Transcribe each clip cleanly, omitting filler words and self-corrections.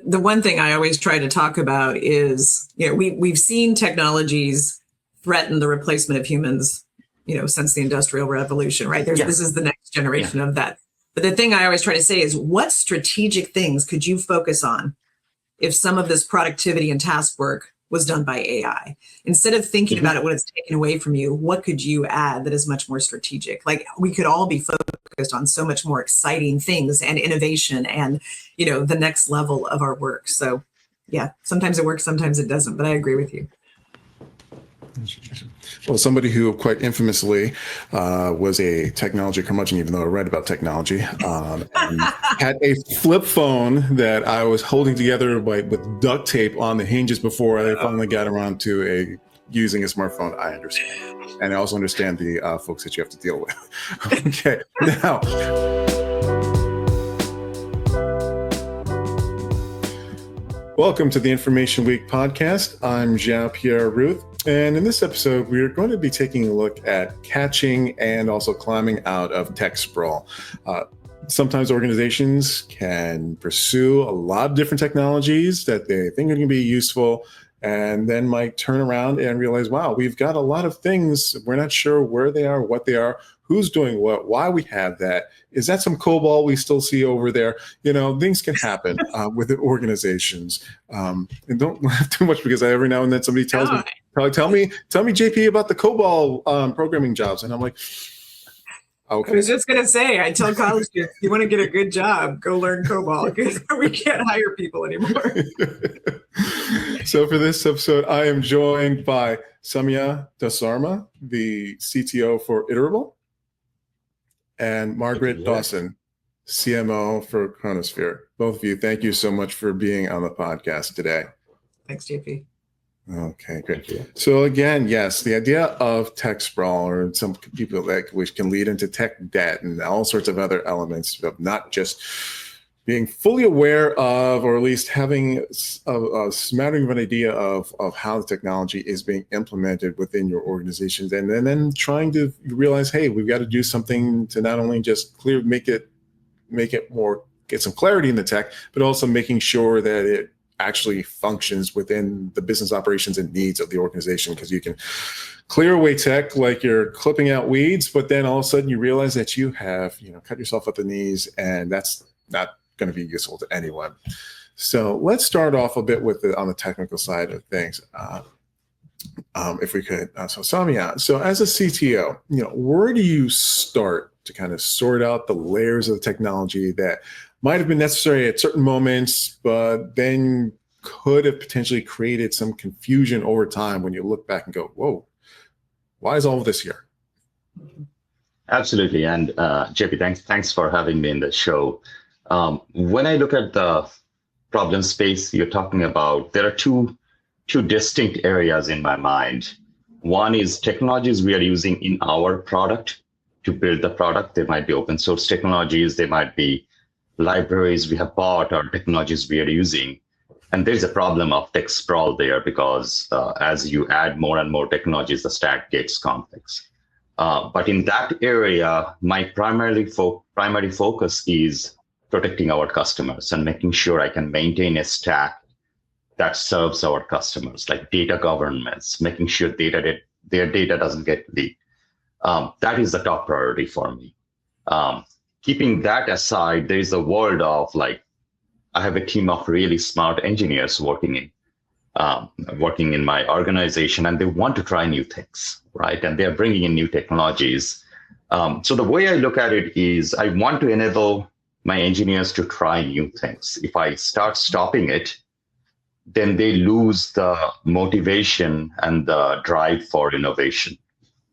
the one thing I always try to talk about is, we've seen technologies threaten the replacement of humans, since the Industrial Revolution, right? This is the next generation of that. But the thing I always try to say is, what strategic things could you focus on if some of this productivity and task work was done by AI? Instead of thinking about it when it's taken away from you, what could you add that is much more strategic? Like, we could all be focused on so much more exciting things and innovation and, the next level of our work. So yeah, sometimes it works, sometimes it doesn't, but I agree with you. Well, somebody who quite infamously was a technology curmudgeon, even though I read about technology, and had a flip phone that I was holding together with duct tape on the hinges before I finally got around to using a smartphone. I understand. And I also understand the folks that you have to deal with. Okay, now. Welcome to the Information Week podcast. I'm Jean-Pierre Ruth. And in this episode, we're going to be taking a look at catching and also climbing out of tech sprawl. Sometimes organizations can pursue a lot of different technologies that they think are going to be useful, and then might turn around and realize, wow, we've got a lot of things. We're not sure where they are, what they are, who's doing what, why we have that. Is that some COBOL we still see over there? Things can happen with organizations. And don't laugh too much, because every now and then somebody tells me, tell me, JP, about the COBOL programming jobs. And I'm like, okay. I was just going to say, I tell college kids, if you want to get a good job, go learn COBOL, because we can't hire people anymore. So for this episode, I am joined by Samya DasSarma, the CTO for Iterable, and Margaret Dawson, CMO for Chronosphere. Both of you, thank you so much for being on the podcast today. Thanks, JP. Okay, great. So again, yes, the idea of tech sprawl, or some people which can lead into tech debt and all sorts of other elements of not just being fully aware of, or at least having a smattering of an idea of how the technology is being implemented within your organizations, and then trying to realize, hey, we've got to do something to not only just make it more, get some clarity in the tech, but also making sure that it actually functions within the business operations and needs of the organization. Because you can clear away tech like you're clipping out weeds, but then all of a sudden you realize that you have, cut yourself at the knees, and that's not going to be useful to anyone. So let's start off a bit with on the technical side of things, if we could. So Samya, so as a CTO, where do you start to kind of sort out the layers of the technology that might have been necessary at certain moments, but then could have potentially created some confusion over time when you look back and go, whoa, why is all of this here? Absolutely. And JP, thanks for having me in the show. When I look at the problem space you're talking about, there are two distinct areas in my mind. One is technologies we are using in our product to build the product. They might be open source technologies, they might be libraries we have bought, or technologies we are using. And there's a problem of tech sprawl there, because as you add more and more technologies, the stack gets complex. But in that area, my primary focus is protecting our customers and making sure I can maintain a stack that serves our customers, like data governance, making sure their data doesn't get leaked. That is the top priority for me. Keeping that aside, there is a world of I have a team of really smart engineers working in my organization, and they want to try new things, right? And they're bringing in new technologies. So the way I look at it is, I want to enable my engineers to try new things. If I start stopping it, then they lose the motivation and the drive for innovation.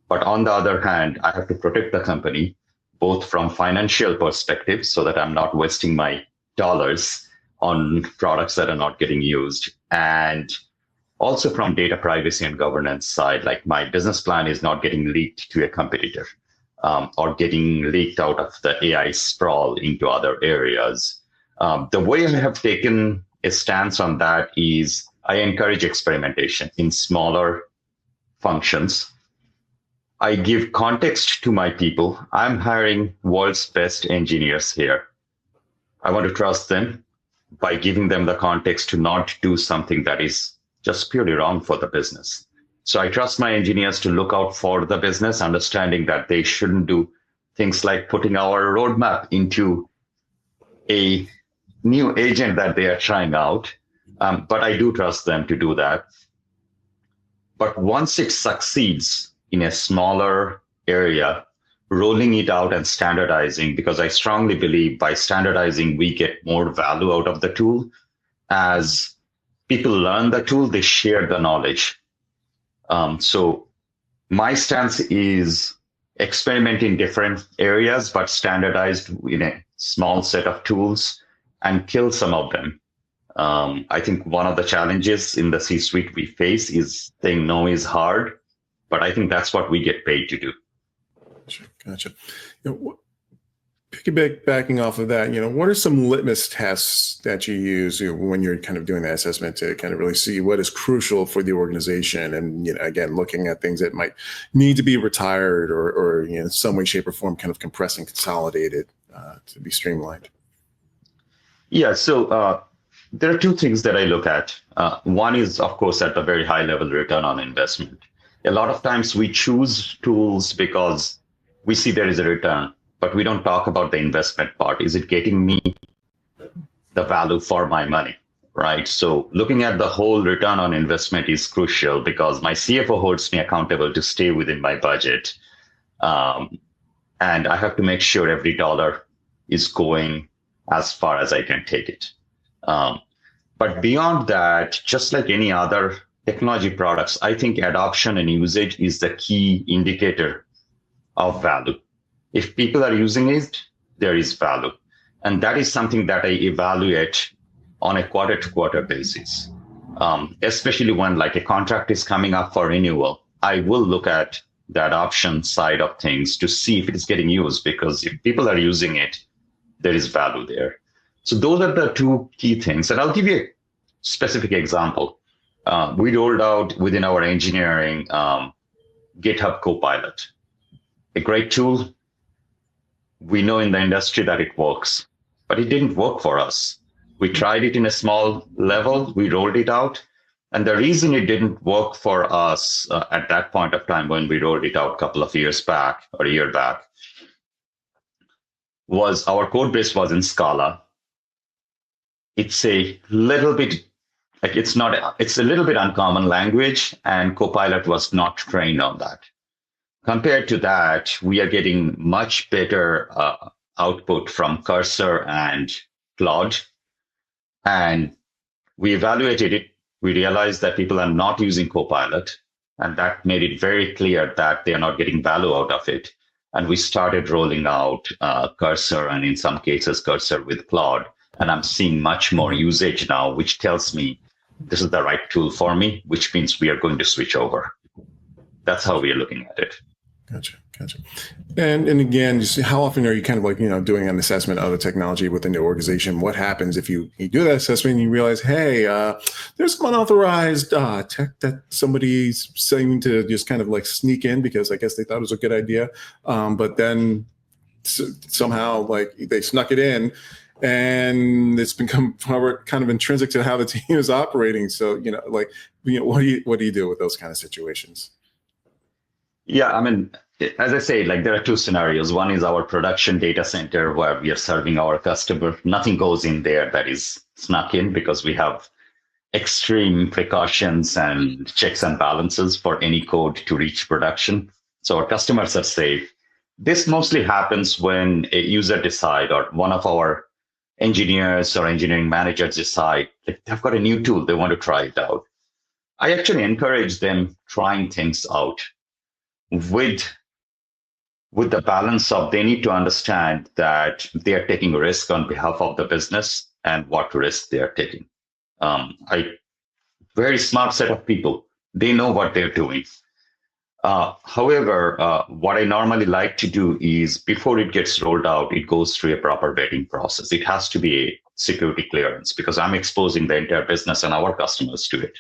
But on the other hand, I have to protect the company, both from financial perspective, so that I'm not wasting my dollars on products that are not getting used, and also from data privacy and governance side, like my business plan is not getting leaked to a competitor, or getting leaked out of the AI sprawl into other areas. The way I have taken a stance on that is I encourage experimentation in smaller functions. I give context to my people. I'm hiring world's best engineers here. I want to trust them. by giving them the context to not do something that is just purely wrong for the business. So I trust my engineers to look out for the business, understanding that they shouldn't do things like putting our roadmap into a new agent that they are trying out. But I do trust them to do that. But once it succeeds in a smaller area, rolling it out and standardizing, because I strongly believe by standardizing, we get more value out of the tool. As people learn the tool, they share the knowledge. So my stance is experiment in different areas, but standardized in a small set of tools and kill some of them. I think one of the challenges in the C-suite we face is saying no is hard, but I think that's what we get paid to do. Gotcha. Backing off of that, what are some litmus tests that you use when you're kind of doing that assessment to kind of really see what is crucial for the organization? And, again, looking at things that might need to be retired or in some way, shape, or form, kind of compressed and consolidated to be streamlined. Yeah. So there are two things that I look at. One is, of course, at the very high level, return on investment. A lot of times we choose tools because we see there is a return, but we don't talk about the investment part. Is it getting me the value for my money, right? So looking at the whole return on investment is crucial because my CFO holds me accountable to stay within my budget. And I have to make sure every dollar is going as far as I can take it. But beyond that, just like any other technology products, I think adoption and usage is the key indicator of value. If people are using it, there is value. And that is something that I evaluate on a quarter-to-quarter basis. Especially when like a contract is coming up for renewal, I will look at the adoption side of things to see if it is getting used, because if people are using it, there is value there. So those are the two key things. And I'll give you a specific example. We rolled out within our engineering GitHub Copilot, a great tool. We know in the industry that it works, but it didn't work for us. We tried it in a small level, we rolled it out. And the reason it didn't work for us at that point of time when we rolled it out a couple of years back or a year back was our code base was in Scala. It's a little bit, like it's a little bit uncommon language, and Copilot was not trained on that. Compared to that, we are getting much better output from Cursor and Claude. And we evaluated it. We realized that people are not using Copilot, and that made it very clear that they are not getting value out of it. And we started rolling out Cursor, and in some cases, Cursor with Claude. And I'm seeing much more usage now, which tells me this is the right tool for me, which means we are going to switch over. That's how we are looking at it. Gotcha. And again, just how often are you kind of like, doing an assessment of the technology within the organization? What happens if you do that assessment and you realize, hey, there's some unauthorized tech that somebody's saying to just kind of like sneak in because I guess they thought it was a good idea. But then somehow like they snuck it in and it's become kind of intrinsic to how the team is operating. So, what do you do with those kind of situations? Yeah, I mean, as I say, like there are two scenarios. One is our production data center where we are serving our customer. Nothing goes in there that is snuck in because we have extreme precautions and checks and balances for any code to reach production. So our customers are safe. This mostly happens when a user decide or one of our engineers or engineering managers decide like they've got a new tool, they want to try it out. I actually encourage them trying things out with the balance of they need to understand that they are taking a risk on behalf of the business and what risk they are taking. Very smart set of people. They know what they're doing. However, what I normally like to do is before it gets rolled out, it goes through a proper vetting process. It has to be a security clearance because I'm exposing the entire business and our customers to it.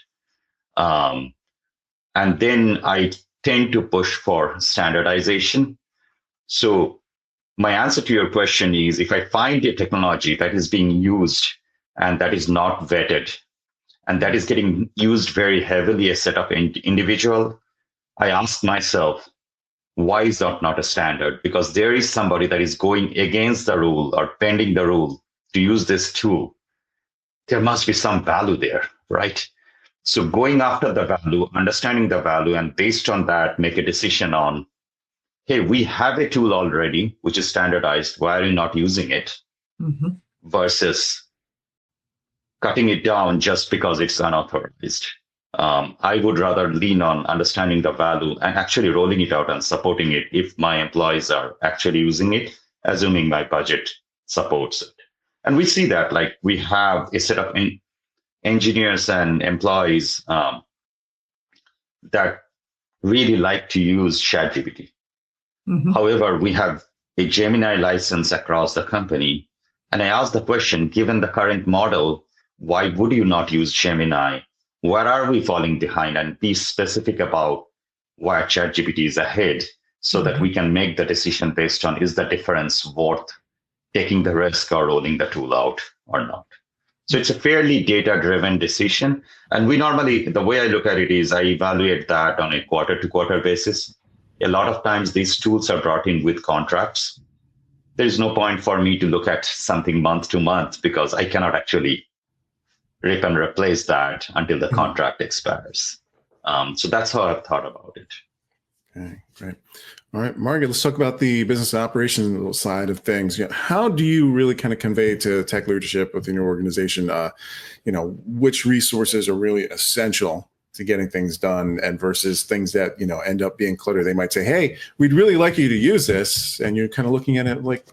And then I tend to push for standardization. So my answer to your question is if I find a technology that is being used and that is not vetted, and that is getting used very heavily as set of individual, I ask myself, why is that not a standard? Because there is somebody that is going against the rule or bending the rule to use this tool. There must be some value there, right? So going after the value, understanding the value, and based on that, make a decision on, hey, we have a tool already, which is standardized. Why are you not using it? Mm-hmm. Versus cutting it down just because it's unauthorized. I would rather lean on understanding the value and actually rolling it out and supporting it if my employees are actually using it, assuming my budget supports it. And we see that, like, we have a set of engineers and employees that really like to use ChatGPT. Mm-hmm. However, we have a Gemini license across the company. And I asked the question, given the current model, why would you not use Gemini? Where are we falling behind? And be specific about why ChatGPT is ahead so that we can make the decision based on, is the difference worth taking the risk or rolling the tool out or not? So it's a fairly data-driven decision. And we normally, the way I look at it is I evaluate that on a quarter-to-quarter basis. A lot of times these tools are brought in with contracts. There's no point for me to look at something month to month because I cannot actually rip and replace that until the contract expires. So that's how I've thought about it. Okay, great. All right, Margaret, let's talk about the business operations side of things. How do you really kind of convey to tech leadership within your organization, which resources are really essential to getting things done, and versus things that, end up being cluttered? They might say, hey, we'd really like you to use this. And you're kind of looking at it like,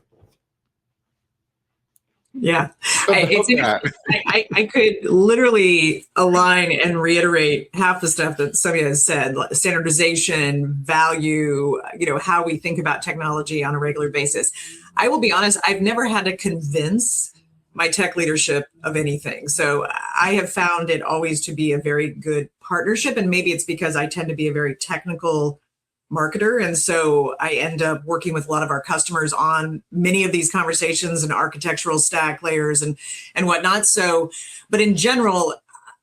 yeah, I could literally align and reiterate half the stuff that Samya has said: standardization, value, how we think about technology on a regular basis. I will be honest, I've never had to convince my tech leadership of anything. So I have found it always to be a very good partnership. And maybe it's because I tend to be a very technical marketer. And so I end up working with a lot of our customers on many of these conversations and architectural stack layers and whatnot. So, but in general,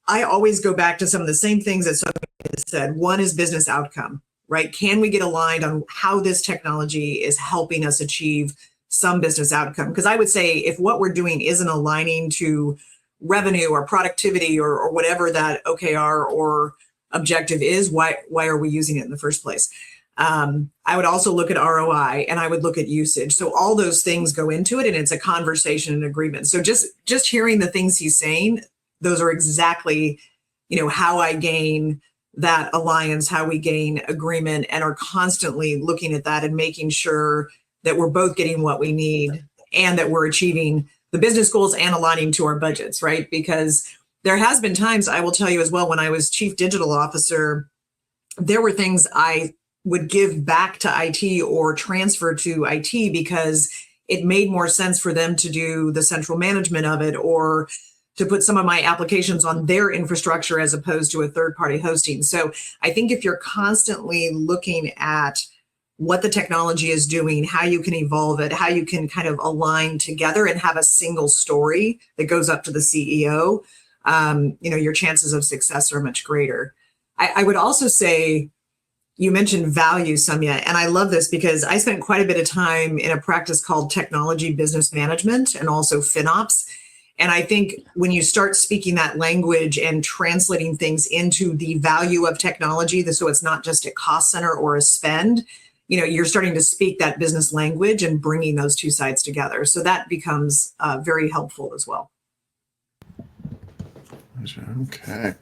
I always go back to some of the same things that Samya said. One is business outcome, right? Can we get aligned on how this technology is helping us achieve some business outcome? Because I would say if what we're doing isn't aligning to revenue or productivity or whatever that OKR or objective is, why are we using it in the first place? I would also look at ROI and I would look at usage. So all those things go into it, and it's a conversation and agreement. So just hearing the things he's saying, those are exactly, how I gain that alliance, how we gain agreement, and are constantly looking at that and making sure that we're both getting what we need and that we're achieving the business goals and aligning to our budgets, right? Because there has been times, I will tell you as well, when I was chief digital officer, there were things I would give back to IT or transfer to IT because it made more sense for them to do the central management of it, or to put some of my applications on their infrastructure as opposed to a third-party hosting. So I think if you're constantly looking at what the technology is doing, how you can evolve it, how you can kind of align together and have a single story that goes up to the CEO, your chances of success are much greater. I would also say, you mentioned value, Samya, and I love this because I spent quite a bit of time in a practice called technology business management and also FinOps. And I think when you start speaking that language and translating things into the value of technology, so it's not just a cost center or a spend, you're starting to speak that business language and bringing those two sides together. So that becomes very helpful as well. Okay.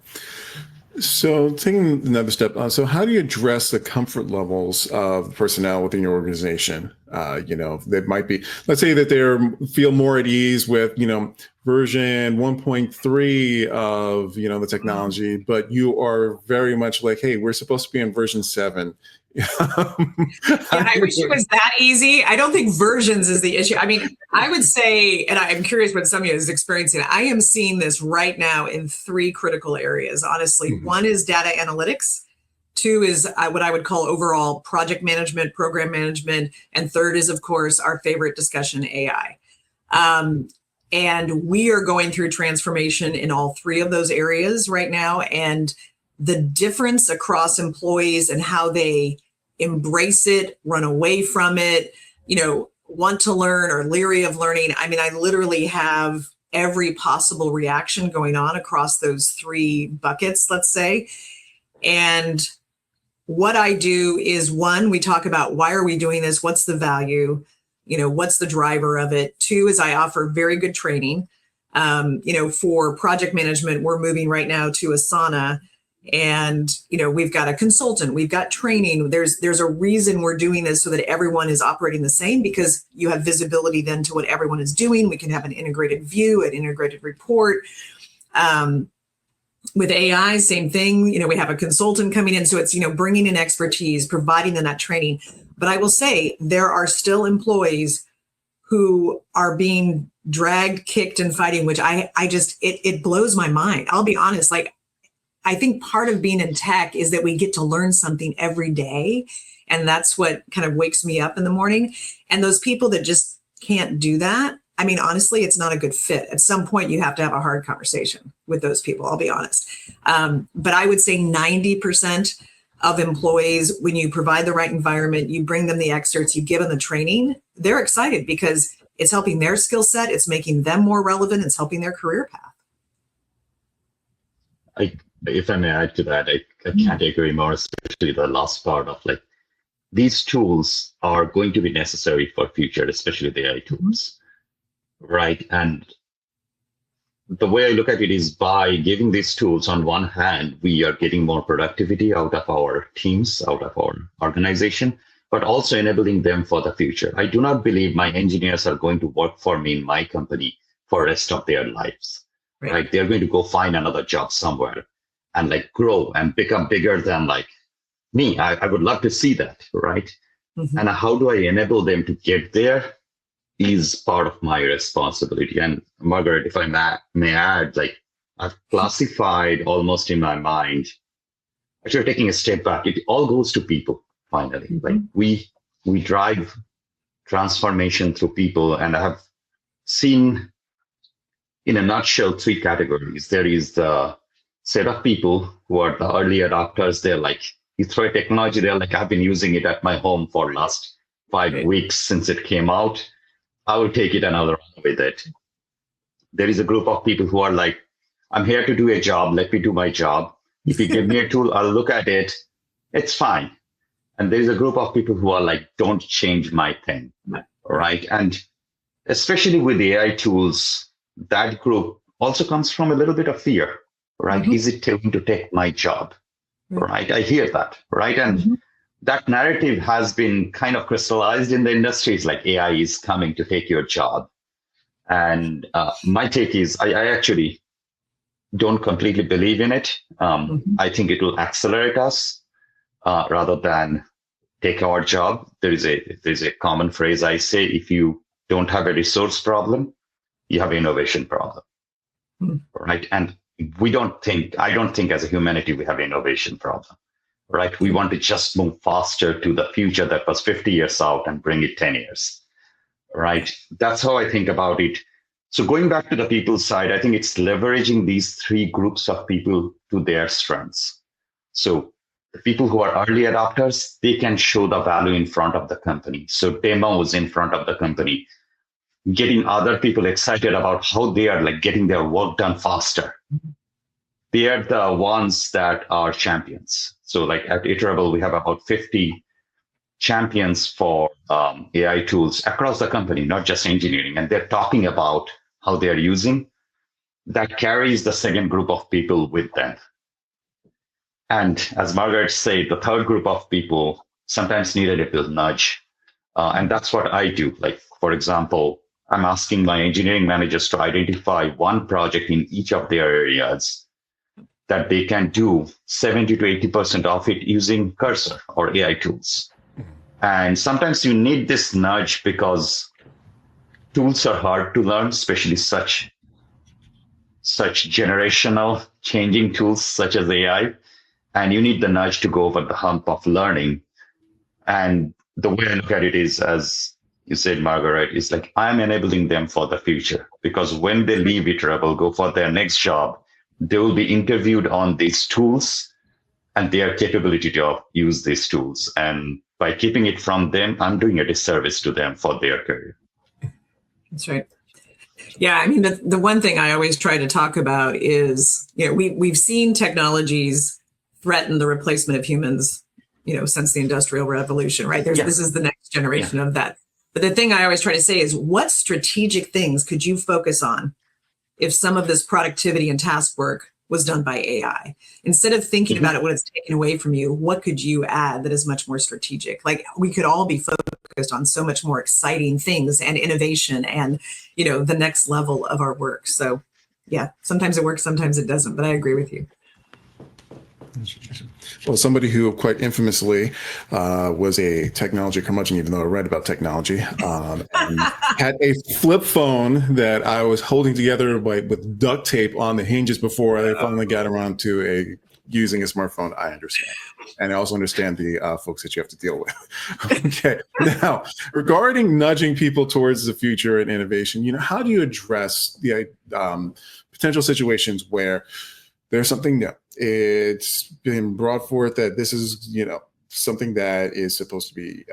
So taking another step, so how do you address the comfort levels of personnel within your organization? That might be, let's say that they feel more at ease with, version 1.3 of, the technology, but you are very much like, hey, we're supposed to be in version 7. I wish it was that easy. I don't think versions is the issue. I mean, I would say, and I'm curious what Samya is experiencing, I am seeing this right now in 3 critical areas, honestly. Mm-hmm. One is data analytics. 2 is what I would call overall project management, program management. And 3rd is, of course, our favorite discussion, AI. And we are going through transformation in all three of those areas right now. And the difference across employees and how they embrace it, run away from it, want to learn or leery of learning. I mean, I literally have every possible reaction going on across those three buckets, let's say. And what I do is, one, we talk about why are we doing this? What's the value? What's the driver of it? Two is I offer very good training. For project management, we're moving right now to Asana. And, we've got a consultant, we've got training. There's a reason we're doing this so that everyone is operating the same, because you have visibility then to what everyone is doing. We can have an integrated view, an integrated report. With AI, same thing. We have a consultant coming in. So it's, bringing in expertise, providing them that training. But I will say there are still employees who are being dragged, kicked, and fighting, which it blows my mind. I'll be honest. I think part of being in tech is that we get to learn something every day. And that's what kind of wakes me up in the morning. And those people that just can't do that, I mean, honestly, it's not a good fit. At some point, you have to have a hard conversation with those people, I'll be honest. But I would say 90% of employees, when you provide the right environment, you bring them the excerpts, you give them the training, they're excited because it's helping their skill set, it's making them more relevant, it's helping their career path. If I may add to that, I can't agree more, especially the last part of these tools are going to be necessary for future, especially the AI tools, right? And the way I look at it is by giving these tools, on one hand, we are getting more productivity out of our teams, out of our organization, but also enabling them for the future. I do not believe my engineers are going to work for me in my company for the rest of their lives, right? They're going to go find another job somewhere and grow and become bigger than me. I would love to see that, right? Mm-hmm. And how do I enable them to get there is part of my responsibility. And Margaret, if I may add, I've classified almost in my mind, actually taking a step back, it all goes to people finally. Mm-hmm. We drive transformation through people, and I have seen, in a nutshell, three categories. There is the set of people who are the early adopters. They're you throw a technology, they're I've been using it at my home for last 5 weeks since it came out. I will take it and I'll run with it. There is a group of people who are I'm here to do a job. Let me do my job. If you give me a tool, I'll look at it. It's fine. And there is a group of people who are don't change my thing, right? And especially with AI tools, that group also comes from a little bit of fear, right? Mm-hmm. Is it going to take my job, right? I hear that, right? And that narrative has been kind of crystallized in the industry. It's AI is coming to take your job. And my take is I actually don't completely believe in it. I think it will accelerate us rather than take our job. There's a common phrase I say: if you don't have a resource problem, you have an innovation problem, right? And I don't think as a humanity we have an innovation problem, right? We want to just move faster to the future that was 50 years out and bring it 10 years, right? That's how I think about it. So going back to the people side, I think it's leveraging these three groups of people to their strengths. So the people who are early adopters, they can show the value in front of the company. So demos in front of the company, getting other people excited about how they are getting their work done faster. They are the ones that are champions. So at Iterable, we have about 50 champions for AI tools across the company, not just engineering. And they're talking about how they're using. That carries the second group of people with them. And as Margaret said, the third group of people sometimes need a little nudge. And that's what I do. For example, I'm asking my engineering managers to identify one project in each of their areas that they can do 70 to 80% of it using Cursor or AI tools. And sometimes you need this nudge because tools are hard to learn, especially such generational changing tools such as AI. And you need the nudge to go over the hump of learning. And the way I look at it is, as you said, Margaret, is like, I'm enabling them for the future, because when they leave Iterable, go for their next job, they will be interviewed on these tools and their capability to use these tools. And by keeping it from them, I'm doing a disservice to them for their career. That's right. Yeah, I mean, the one thing I always try to talk about is, we've seen technologies threaten the replacement of humans, since the Industrial Revolution, right? This is the next generation of that. But the thing I always try to say is, what strategic things could you focus on if some of this productivity and task work was done by AI? Instead of thinking about it when it's taken away from you, what could you add that is much more strategic? Like, we could all be focused on so much more exciting things and innovation and, the next level of our work. So yeah, sometimes it works, sometimes it doesn't, but I agree with you. Well, somebody who quite infamously was a technology curmudgeon, even though I read about technology, and had a flip phone that I was holding together with duct tape on the hinges before I finally got around to using a smartphone. I understand. And I also understand the folks that you have to deal with. Okay. Now, regarding nudging people towards the future and innovation, how do you address the potential situations where there's something new? It's been brought forth that this is, something that is supposed to be,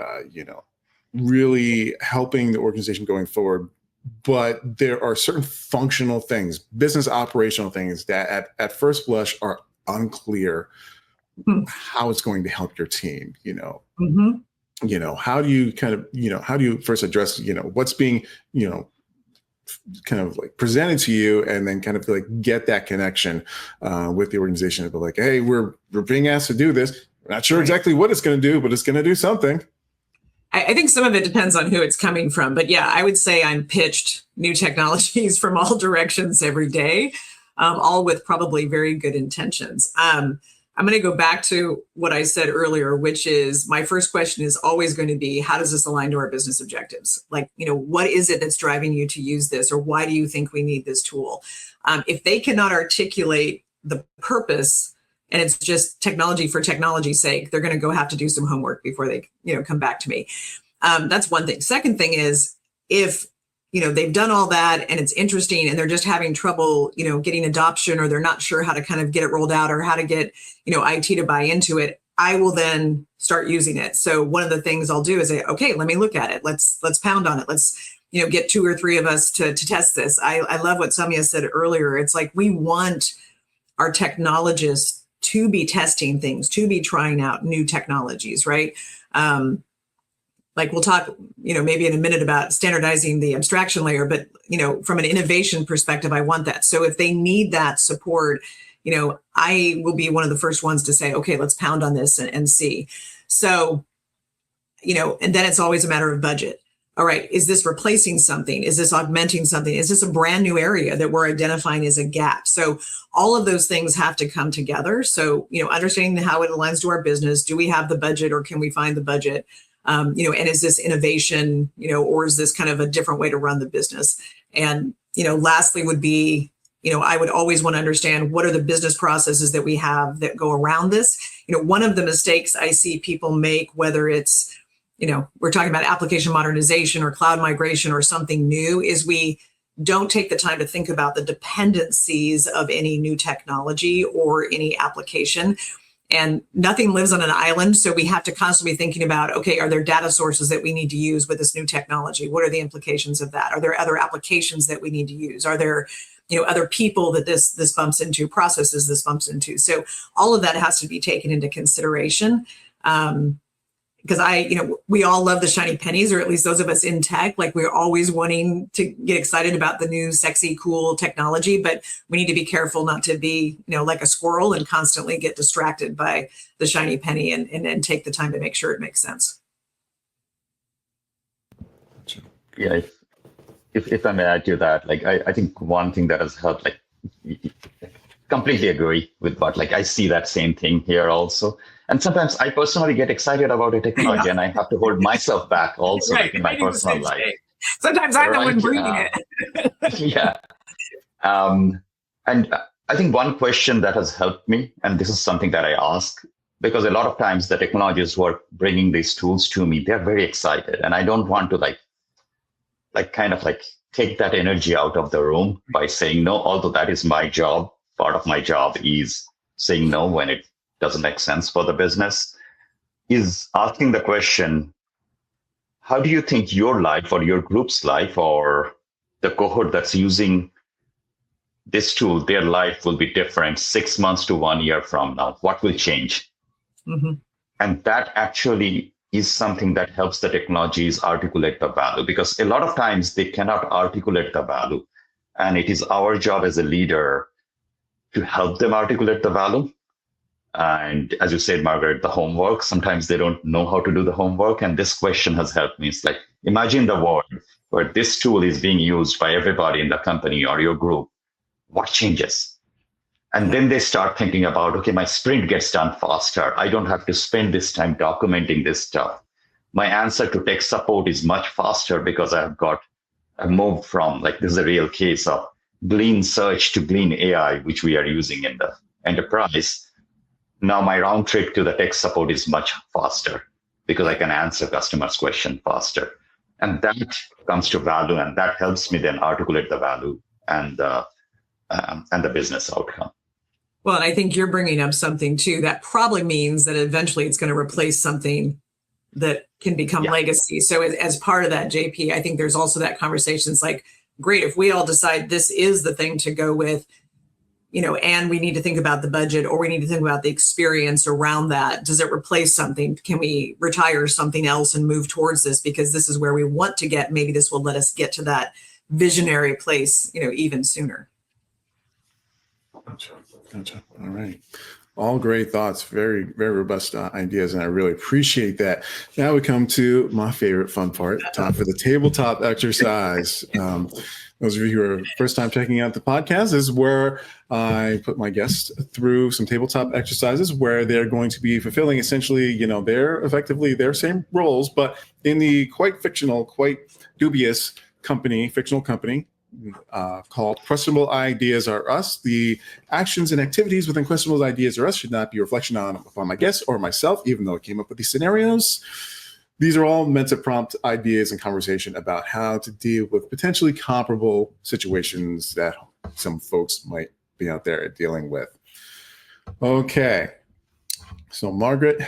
really helping the organization going forward. But there are certain functional things, business operational things that at first blush are unclear how it's going to help your team, how do you kind of, how do you first address, what's being, kind of like presented to you, and then kind of like get that connection with the organization. But like, hey, we're being asked to do this. We're not sure exactly what it's going to do, but it's going to do something. I think some of it depends on who it's coming from. But yeah, I would say I'm pitched new technologies from all directions every day, all with probably very good intentions. I'm going to go back to what I said earlier, which is my first question is always going to be, how does this align to our business objectives? Like, what is it that's driving you to use this? Or why do you think we need this tool? If they cannot articulate the purpose and it's just technology for technology's sake, they're going to go have to do some homework before they, come back to me. That's one thing. Second thing is, if they've done all that and it's interesting and they're just having trouble, getting adoption, or they're not sure how to kind of get it rolled out or how to get, IT to buy into it, I will then start using it. So one of the things I'll do is say, okay, let me look at it. Let's pound on it. Let's, get 2 or 3 of us to test this. I love what Samya said earlier. It's like, we want our technologists to be testing things, to be trying out new technologies, right? Like, we'll talk, maybe in a minute about standardizing the abstraction layer, but, from an innovation perspective, I want that. So if they need that support, I will be one of the first ones to say, okay, let's pound on this and see. So, and then it's always a matter of budget. All right, is this replacing something? Is this augmenting something? Is this a brand new area that we're identifying as a gap? So all of those things have to come together. So, understanding how it aligns to our business. Do we have the budget, or can we find the budget? And is this innovation, or is this kind of a different way to run the business? And, lastly would be, I would always want to understand, what are the business processes that we have that go around this? One of the mistakes I see people make, whether it's, we're talking about application modernization or cloud migration or something new, is we don't take the time to think about the dependencies of any new technology or any application. And nothing lives on an island. So we have to constantly be thinking about, okay, are there data sources that we need to use with this new technology? What are the implications of that? Are there other applications that we need to use? Are there, other people that this bumps into, processes this bumps into? So all of that has to be taken into consideration. Because we all love the shiny pennies, or at least those of us in tech, like, we're always wanting to get excited about the new, sexy, cool technology, but we need to be careful not to be, like a squirrel and constantly get distracted by the shiny penny and take the time to make sure it makes sense. Yeah, if I may add to that, like, I think one thing that has helped, like, completely agree with what, like, I see that same thing here also. And sometimes I personally get excited about a technology, and I have to hold myself back also, like, in my personal life. Sometimes I'm the one bringing it. Yeah. And I think one question that has helped me, and this is something that I ask, because a lot of times the technologists who are bringing these tools to me, they're very excited, and I don't want to, like, take that energy out of the room by saying no, although that is my job. Part of my job is saying no when it doesn't make sense for the business, is asking the question, how do you think your life or your group's life or the cohort that's using this tool, their life will be different 6 months to 1 year from now? What will change? Mm-hmm. And that actually is something that helps the technologies articulate the value, because a lot of times they cannot articulate the value. And it is our job as a leader to help them articulate the value. And as you said, Margaret, the homework, sometimes they don't know how to do the homework. And this question has helped me. It's like, imagine the world where this tool is being used by everybody in the company or your group. What changes? And then they start thinking about, okay, my sprint gets done faster. I don't have to spend this time documenting this stuff. My answer to tech support is much faster because I've moved from, like, this is a real case of Glean Search to Glean AI, which we are using in the enterprise. Now my round trip to the tech support is much faster because I can answer customers' question faster. And that comes to value, and that helps me then articulate the value and the business outcome. Well, and I think you're bringing up something too that probably means that eventually it's going to replace something that can become legacy. So as part of that, JP, I think there's also that conversation. It's like, great, if we all decide this is the thing to go with, and we need to think about the budget, or we need to think about the experience around that. Does it replace something? Can we retire something else and move towards this because this is where we want to get? Maybe this will let us get to that visionary place, even sooner. Gotcha. All right. All great thoughts, very, very robust ideas, and I really appreciate that. Now we come to my favorite fun part, time for the tabletop exercise. Those of you who are first time checking out the podcast, this is where I put my guests through some tabletop exercises where they're going to be fulfilling essentially, they're effectively their same roles, but in the quite fictional, quite dubious fictional company, called Questionable Ideas Are Us. The actions and activities within Questionable Ideas Are Us should not be a reflection upon my guests or myself, even though I came up with these scenarios. These are all meant to prompt ideas and conversation about how to deal with potentially comparable situations that some folks might be out there dealing with. Okay. So Margaret,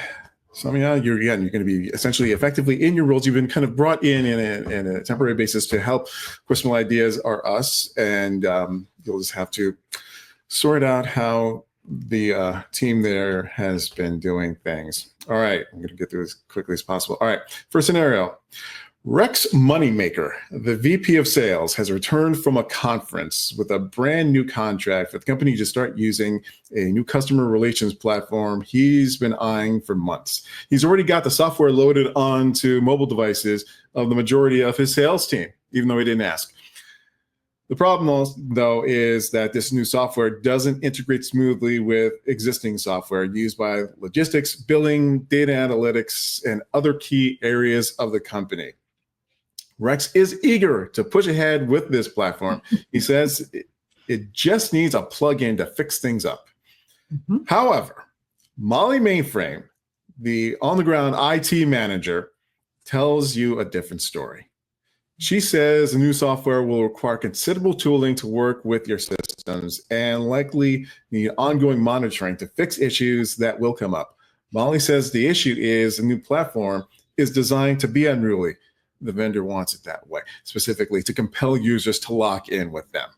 Samya, you're going to be essentially effectively in your roles. You've been kind of brought in a temporary basis to help Questionable Ideas Are Us, and you'll just have to sort out how the team there has been doing things. All right, I'm going to get through as quickly as possible. All right, first scenario. Rex Moneymaker, the VP of Sales, has returned from a conference with a brand new contract for the company to start using a new customer relations platform he's been eyeing for months. He's already got the software loaded onto mobile devices of the majority of his sales team, even though he didn't ask. The problem, though, is that this new software doesn't integrate smoothly with existing software used by logistics, billing, data analytics, and other key areas of the company. Rex is eager to push ahead with this platform. He says it just needs a plugin to fix things up. Mm-hmm. However, Molly Mainframe, the on-the-ground IT manager, tells you a different story. She says the new software will require considerable tooling to work with your systems and likely need ongoing monitoring to fix issues that will come up. Molly says the issue is the new platform is designed to be unruly. The vendor wants it that way, specifically to compel users to lock in with them.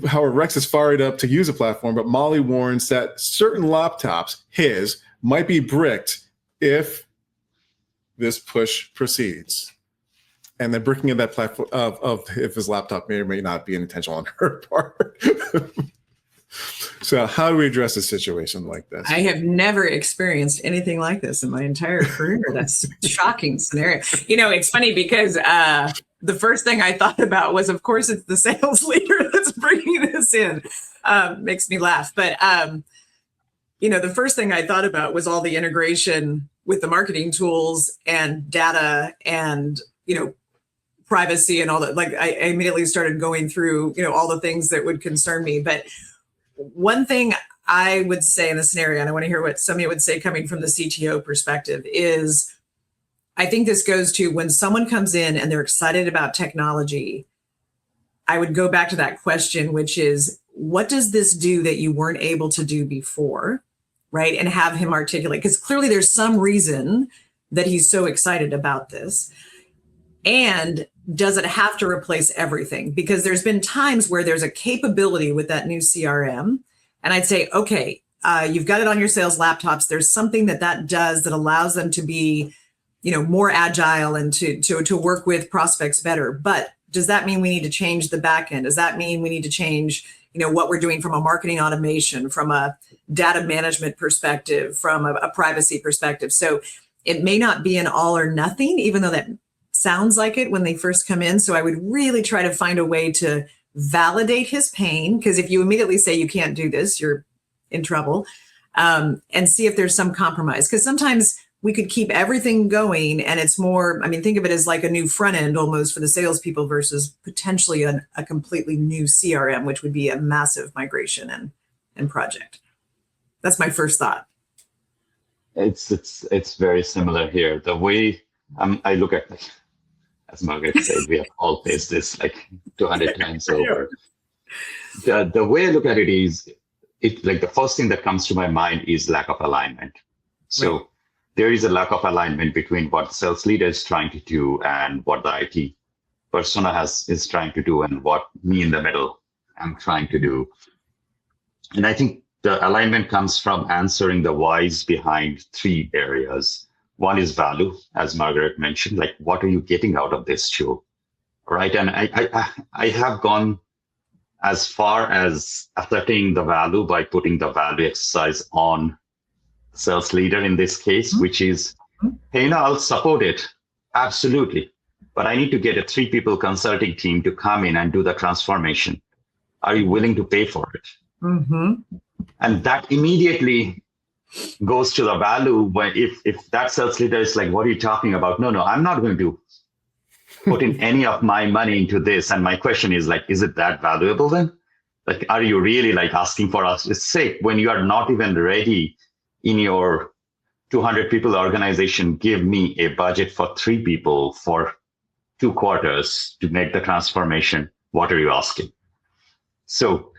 However, Rex is fired up to use a platform, but Molly warns that certain laptops, his, might be bricked if this push proceeds. And the bricking of that platform of if his laptop may or may not be intentional on her part. So how do we address a situation like this? I have never experienced anything like this in my entire career. That's a shocking scenario. It's funny because the first thing I thought about was, of course, it's the sales leader that's bringing this in. Makes me laugh. But, the first thing I thought about was all the integration with the marketing tools and data and, privacy and all that. Like I immediately started going through, all the things that would concern me. But one thing I would say in the scenario, and I want to hear what Samya would say coming from the CTO perspective, is I think this goes to when someone comes in and they're excited about technology, I would go back to that question, which is, what does this do that you weren't able to do before, right? And have him articulate, because clearly there's some reason that he's so excited about this. And does it have to replace everything? Because there's been times where there's a capability with that new CRM. And I'd say, okay, you've got it on your sales laptops. There's something that does that allows them to be, more agile and to work with prospects better. But does that mean we need to change the back end? Does that mean we need to change, what we're doing from a marketing automation, from a data management perspective, from a privacy perspective? So it may not be an all or nothing, even though that sounds like it when they first come in. So I would really try to find a way to validate his pain, because if you immediately say you can't do this, you're in trouble, and see if there's some compromise. Because sometimes we could keep everything going and it's more, think of it as like a new front end almost for the salespeople versus potentially a completely new CRM, which would be a massive migration and project. That's my first thought. It's very similar here. The way I look at, as Margaret said, we have all faced this like 200 times over. The way I look at it is, the first thing that comes to my mind is lack of alignment. So right. There is a lack of alignment between what the sales leader is trying to do and what the IT persona is trying to do and what me in the middle am trying to do. And I think the alignment comes from answering the whys behind three areas. One is value, as Margaret mentioned, like what are you getting out of this tool, right? And I have gone as far as ascertaining the value by putting the value exercise on the sales leader in this case, which is, hey, I'll support it, absolutely. But I need to get a 3-people consulting team to come in and do the transformation. Are you willing to pay for it? Mm-hmm. And that immediately goes to the value when if that sales leader is like, what are you talking about? No, I'm not going to put in any of my money into this. And my question is like, is it that valuable then? Like, are you really like asking for us to say when you are not even ready in your 200 people organization, give me a budget for 3 people for 2 quarters to make the transformation? What are you asking? So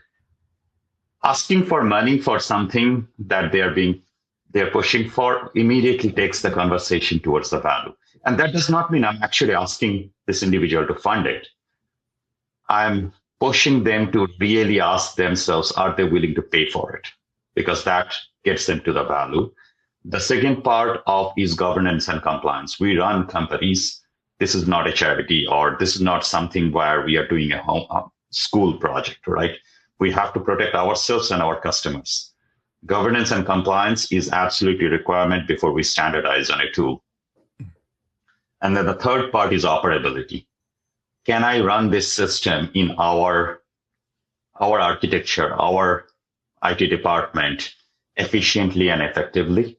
asking for money for something that they're pushing for immediately takes the conversation towards the value. And that does not mean I'm actually asking this individual to fund it. I'm pushing them to really ask themselves, are they willing to pay for it? Because that gets them to the value. The second part of is governance and compliance. We run companies. This is not a charity, or this is not something where we are doing a school project, right? We have to protect ourselves and our customers. Governance and compliance is absolutely a requirement before we standardize on a tool. And then the third part is operability. Can I run this system in our architecture, our IT department efficiently and effectively?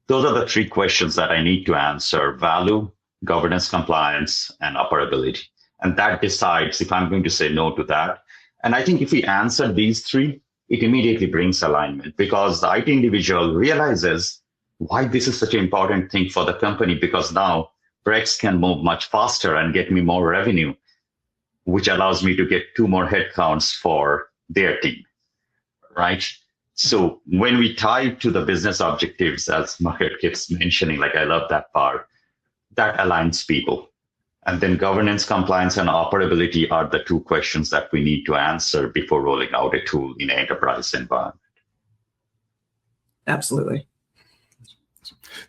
Those are the 3 questions that I need to answer: value, governance, compliance, and operability. And that decides if I'm going to say no to that. And I think if we answer these 3, it immediately brings alignment, because the IT individual realizes why this is such an important thing for the company, because now Brex can move much faster and get me more revenue, which allows me to get 2 more headcounts for their team, right? So when we tie to the business objectives, as Margaret keeps mentioning, like I love that part, that aligns people. And then governance, compliance, and operability are the 2 questions that we need to answer before rolling out a tool in an enterprise environment. Absolutely.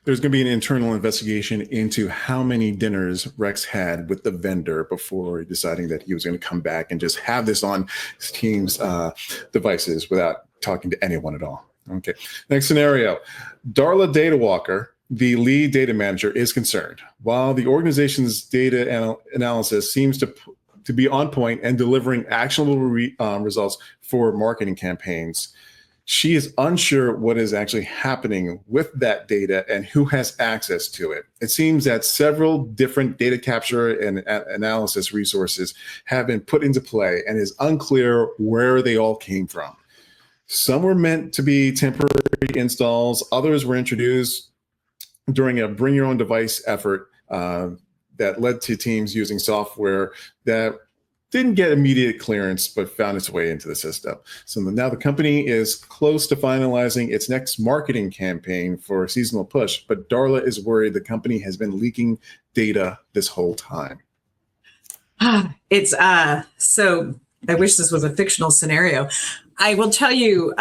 There's going to be an internal investigation into how many dinners Rex had with the vendor before deciding that he was going to come back and just have this on his team's devices without talking to anyone at all. Okay. Next scenario. Darla Data Walker, the lead data manager, is concerned. While the organization's data analysis seems to be on point and delivering actionable results for marketing campaigns, she is unsure what is actually happening with that data and who has access to it. It seems that several different data capture and analysis resources have been put into play, and it's unclear where they all came from. Some were meant to be temporary installs. Others were introduced during a bring your own device effort that led to teams using software that didn't get immediate clearance, but found its way into the system. So now the company is close to finalizing its next marketing campaign for a seasonal push, but Darla is worried the company has been leaking data this whole time. It's so I wish this was a fictional scenario. I will tell you,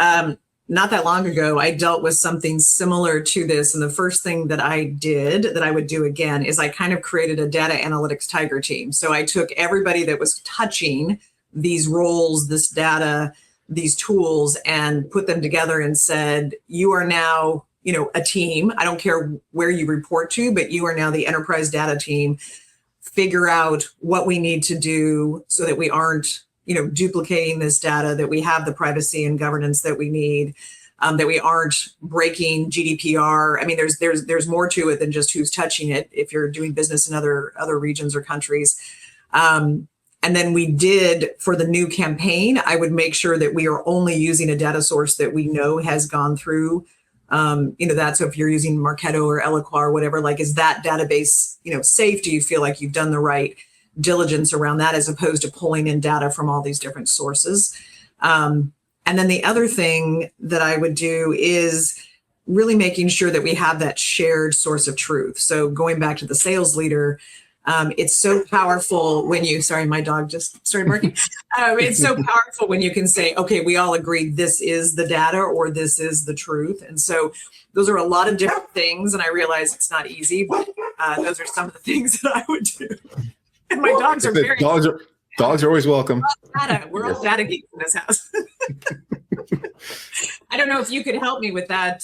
not that long ago, I dealt with something similar to this. And the first thing that I did that I would do again is I kind of created a data analytics tiger team. So I took everybody that was touching these roles, this data, these tools, and put them together and said, you are now, a team. I don't care where you report to, but you are now the enterprise data team. Figure out what we need to do so that we aren't duplicating this data, that we have the privacy and governance that we need, that we aren't breaking GDPR. I mean, there's more to it than just who's touching it if you're doing business in other regions or countries. And then we did, for the new campaign, I would make sure that we are only using a data source that we know has gone through that. So if you're using Marketo or Eloqua or whatever, like, is that database, safe? Do you feel like you've done the right diligence around that, as opposed to pulling in data from all these different sources? And then the other thing that I would do is really making sure that we have that shared source of truth. So going back to the sales leader, it's so powerful when you, sorry, my dog just started barking. It's so powerful when you can say, okay, we all agree this is the data or this is the truth. And so those are a lot of different things. And I realize it's not easy, but those are some of the things that I would do. And my dogs are very... Dogs are always welcome. We're all data geeks in this house. I don't know if you could help me with that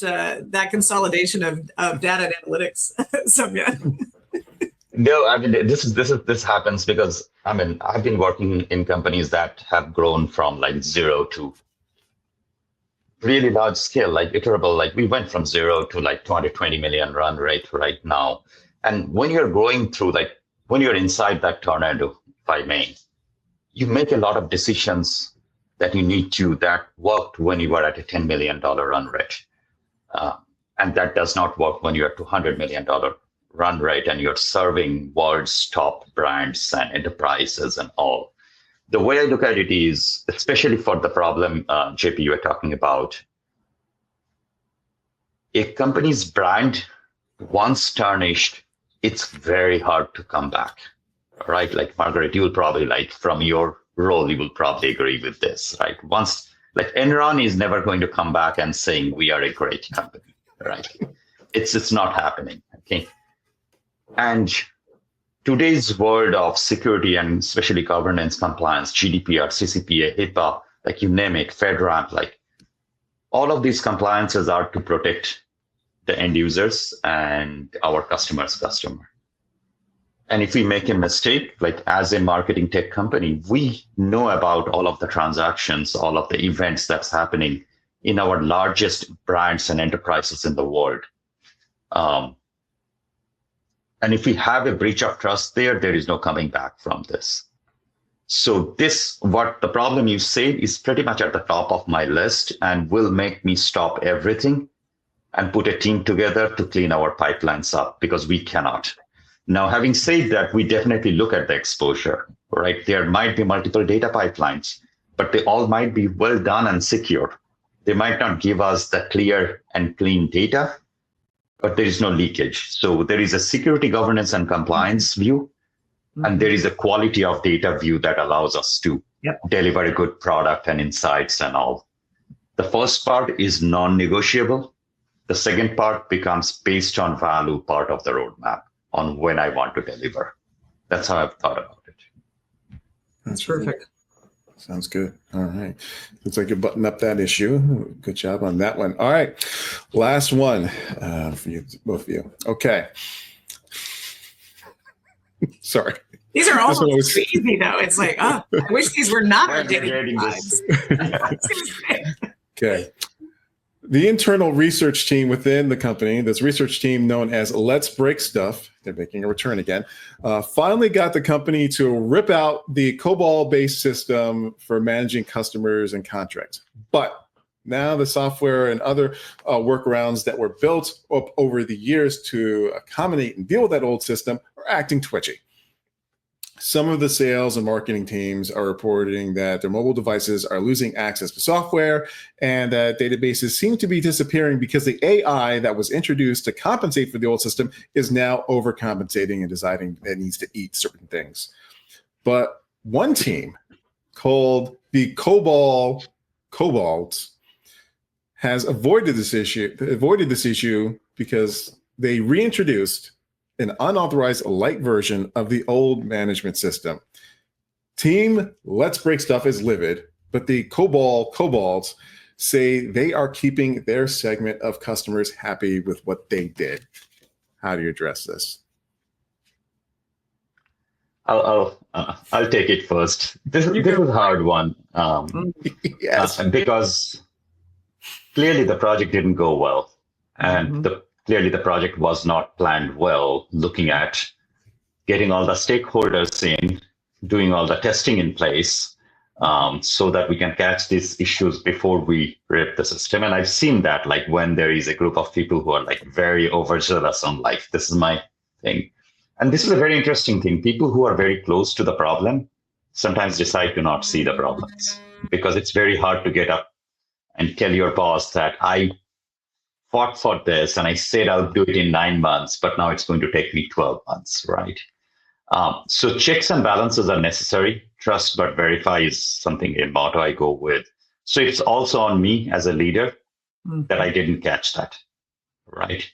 consolidation of data and analytics, Samya. No, I mean, this happens because I've been working in companies that have grown from like 0 to really large scale, like Iterable. Like, we went from 0 to like 220 million run rate right now. And when you're going through, like, when you're inside that tornado, if I may, you make a lot of decisions that you need to, that worked when you were at a $10 million run rate. And that does not work when you're at $200 million run rate and you're serving world's top brands and enterprises and all. The way I look at it is, especially for the problem, JP, you were talking about, a company's brand, once tarnished, it's very hard to come back, right? Like, Margaret, you'll probably, like, from your role, you will probably agree with this, right? Once, like, Enron is never going to come back and saying, we are a great company, right? It's not happening, okay? And today's world of security and especially governance, compliance, GDPR, CCPA, HIPAA, like, you name it, FedRAMP, like, all of these compliances are to protect the end users and our customer's customer. And if we make a mistake, like, as a marketing tech company, we know about all of the transactions, all of the events that's happening in our largest brands and enterprises in the world. And if we have a breach of trust there is no coming back from this. So what the problem you said is pretty much at the top of my list and will make me stop everything and put a team together to clean our pipelines up, because we cannot. Now, having said that, we definitely look at the exposure, right? There might be multiple data pipelines, but they all might be well done and secure. They might not give us the clear and clean data, but there is no leakage. So there is a security, governance, and compliance view, and there is a quality of data view that allows us to deliver a good product and insights and all. The first part is non-negotiable. The second part becomes based on value part of the roadmap on when I want to deliver. That's how I've thought about it. That's perfect. Sounds good. All right. Looks like you're buttoning up that issue. Good job on that one. All right. Last one for you, both of you. Okay. Sorry. These are almost too easy, though. It's like, I wish these were not our dating lives. Okay. The internal research team within the company, this research team known as Let's Break Stuff, they're making a return again, finally got the company to rip out the COBOL-based system for managing customers and contracts. But now the software and other workarounds that were built up over the years to accommodate and deal with that old system are acting twitchy. Some of the sales and marketing teams are reporting that their mobile devices are losing access to software and that databases seem to be disappearing because the AI that was introduced to compensate for the old system is now overcompensating and deciding that it needs to eat certain things. But one team called the Kobolds has avoided this issue because they reintroduced an unauthorized light version of the old management system. Team Let's Break Stuff is livid, but the Kobolds say they are keeping their segment of customers happy with what they did. How do you address this? I'll take it first. This is a hard one. Yes, because clearly the project didn't go well, and clearly the project was not planned well, looking at getting all the stakeholders in, doing all the testing in place, so that we can catch these issues before we rip the system. And I've seen that, like when there is a group of people who are like very overzealous on like, this is my thing. And this is a very interesting thing. People who are very close to the problem sometimes decide to not see the problems, because it's very hard to get up and tell your boss that I fought for this and I said I'll do it in 9 months, but now it's going to take me 12 months, right? So checks and balances are necessary. Trust but verify is something, a motto I go with. So it's also on me as a leader that I didn't catch that, right?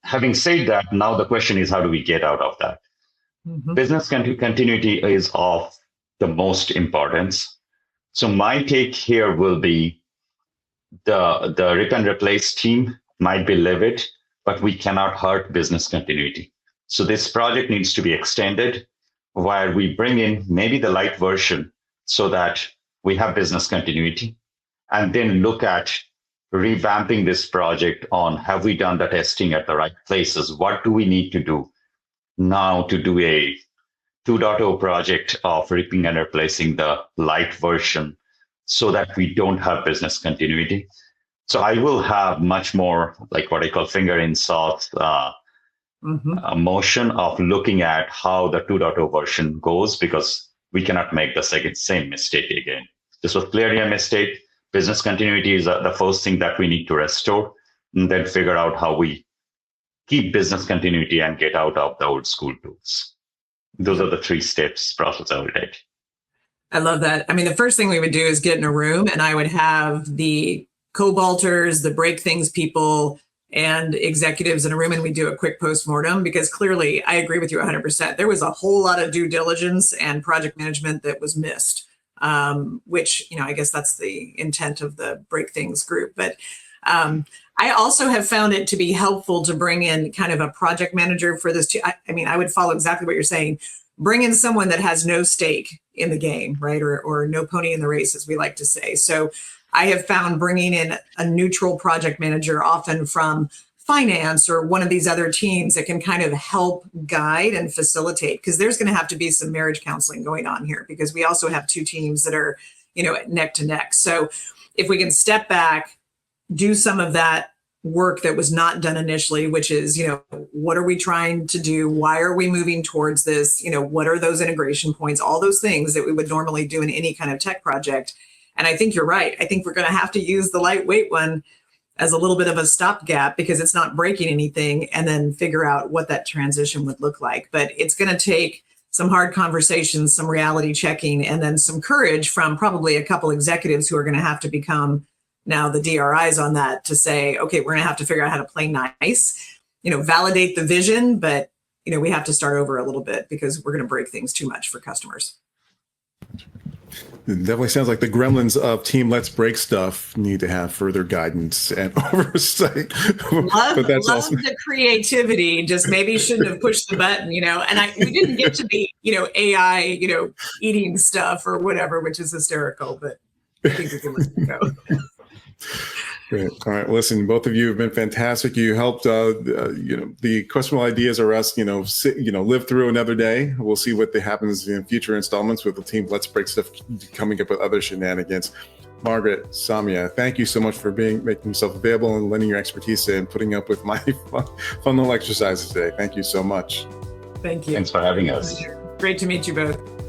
Having said that, now the question is, how do we get out of that? Business continuity is of the most importance. So my take here will be the rip and replace team might be livid, but we cannot hurt business continuity. So this project needs to be extended where we bring in maybe the light version so that we have business continuity, and then look at revamping this project on, have we done the testing at the right places? What do we need to do now to do a 2.0 project of ripping and replacing the light version so that we don't have business continuity? So I will have much more like what I call finger in salt motion of looking at how the 2.0 version goes, because we cannot make the same mistake again. This was clearly a mistake. Business continuity is the first thing that we need to restore, and then figure out how we keep business continuity and get out of the old school tools. Those are the 3 steps process I would take. I love that. I mean, the first thing we would do is get in a room, and I would have the Cobalters, the break things people, and executives in a room, and we do a quick postmortem, because clearly I agree with you 100%. There was a whole lot of due diligence and project management that was missed, which, I guess that's the intent of the break things group. But I also have found it to be helpful to bring in kind of a project manager for this too. I mean, I would follow exactly what you're saying. Bring in someone that has no stake in the game, right? Or no pony in the race, as we like to say. So I have found bringing in a neutral project manager, often from finance or one of these other teams, that can kind of help guide and facilitate, because there's going to have to be some marriage counseling going on here, because we also have 2 teams that are, neck to neck. So if we can step back, do some of that work that was not done initially, which is, what are we trying to do? Why are we moving towards this? What are those integration points? All those things that we would normally do in any kind of tech project. And I think you're right. I think we're going to have to use the lightweight one as a little bit of a stopgap, because it's not breaking anything, and then figure out what that transition would look like. But it's going to take some hard conversations, some reality checking, and then some courage from probably a couple executives who are going to have to become now the DRIs on that, to say, okay, we're going to have to figure out how to play nice, validate the vision, but, we have to start over a little bit, because we're going to break things too much for customers. It definitely sounds like the gremlins of Team Let's Break Stuff need to have further guidance and oversight. Love the creativity, just maybe shouldn't have pushed the button, and we didn't get to the, AI, eating stuff or whatever, which is hysterical, but I think we can let it go. Great. All right. Listen, both of you have been fantastic. You helped, the questionable ideas are us, live through another day. We'll see what happens in future installments with the Team Let's Break Stuff coming up with other shenanigans. Margaret, Samya, thank you so much for making yourself available and lending your expertise and putting up with my fun little exercises today. Thank you so much. Thank you. Thanks for having us. Great to meet you both.